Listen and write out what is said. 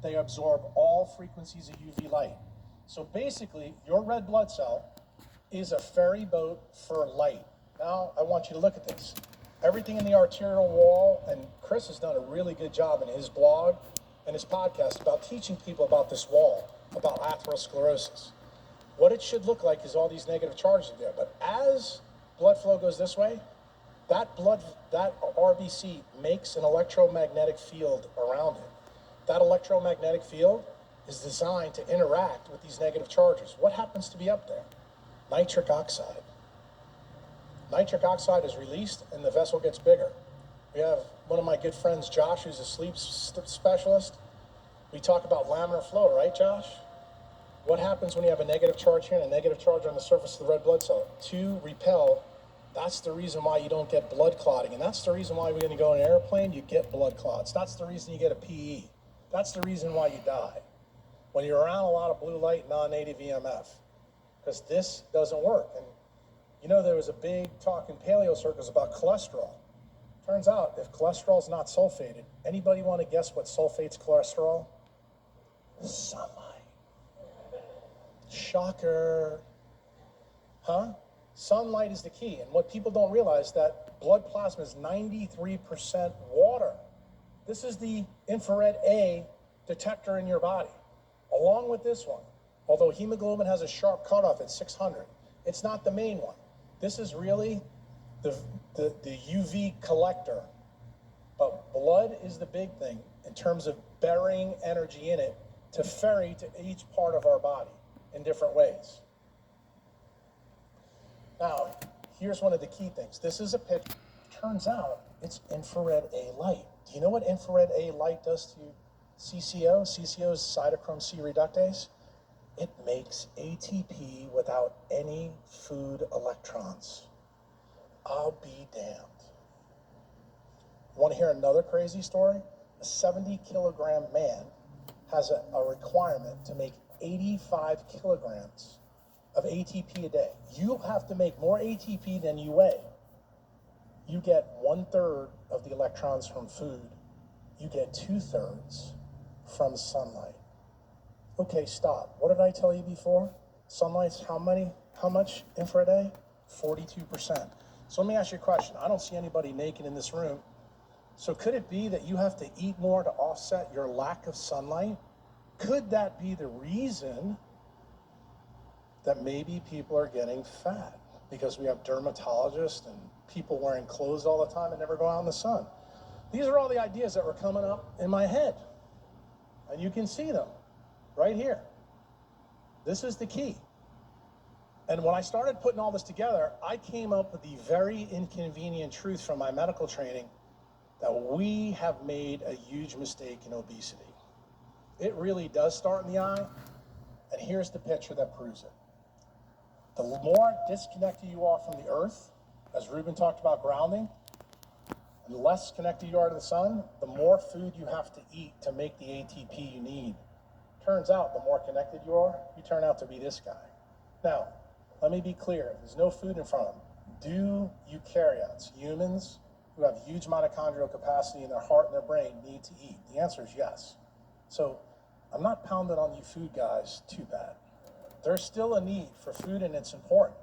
they absorb all frequencies of UV light. So basically, your red blood cell is a ferry boat for light. Now, I want you to look at this. Everything in the arterial wall, and Chris has done a really good job in his blog and his podcast about teaching people about this wall, about atherosclerosis. What it should look like is all these negative charges in there. But as blood flow goes this way, that RBC makes an electromagnetic field around it. That electromagnetic field is designed to interact with these negative charges. What happens to be up there? Nitric oxide. Nitric oxide is released and the vessel gets bigger. We have one of my good friends, Josh, who's a sleep specialist. We talk about laminar flow, right, Josh? What happens when you have a negative charge here and a negative charge on the surface of the red blood cell? Two repel. That's the reason why you don't get blood clotting. And that's the reason why when you go in an airplane, you get blood clots. That's the reason you get a PE. That's the reason why you die. When you're around a lot of blue light, non-native EMF. Because this doesn't work. And you know, there was a big talk in paleo circles about cholesterol. Turns out, if cholesterol is not sulfated, anybody want to guess what sulfates cholesterol? Sunlight. Shocker. Huh? Sunlight is the key. And what people don't realize that blood plasma is 93% water. This is the infrared A detector in your body, along with this one. Although hemoglobin has a sharp cutoff at 600, it's not the main one. This is really the UV collector. But blood is the big thing in terms of burying energy in it to ferry to each part of our body in different ways. Now, here's one of the key things. This is a picture. Turns out it's infrared A light. Do you know what infrared A light does to CCO? CCO is cytochrome C reductase. It makes ATP without any food electrons. I'll be damned. Want to hear another crazy story? A 70-kilogram man has a requirement to make 85 kilograms of ATP a day. You have to make more ATP than you weigh. You get 1/3 of the electrons from food. You get 2/3 from sunlight. Okay, stop. What did I tell you before? Sunlight's how much infrared A? 42%. So let me ask you a question. I don't see anybody naked in this room. So could it be that you have to eat more to offset your lack of sunlight? Could that be the reason that maybe people are getting fat? Because we have dermatologists and people wearing clothes all the time and never go out in the sun. These are all the ideas that were coming up in my head. And you can see them right here. This is the key. And when I started putting all this together, I came up with the very inconvenient truth from my medical training that we have made a huge mistake in obesity. It really does start in the eye, and here's the picture that proves it. The more disconnected you are from the earth, as Ruben talked about grounding, and the less connected you are to the sun, the more food you have to eat to make the ATP you need. Turns out, the more connected you are, you turn out to be this guy. Now, let me be clear. There's no food in front of them. Do eukaryotes, humans who have huge mitochondrial capacity in their heart and their brain, need to eat? The answer is yes. So I'm not pounding on you food guys too bad. There's still a need for food, and it's important.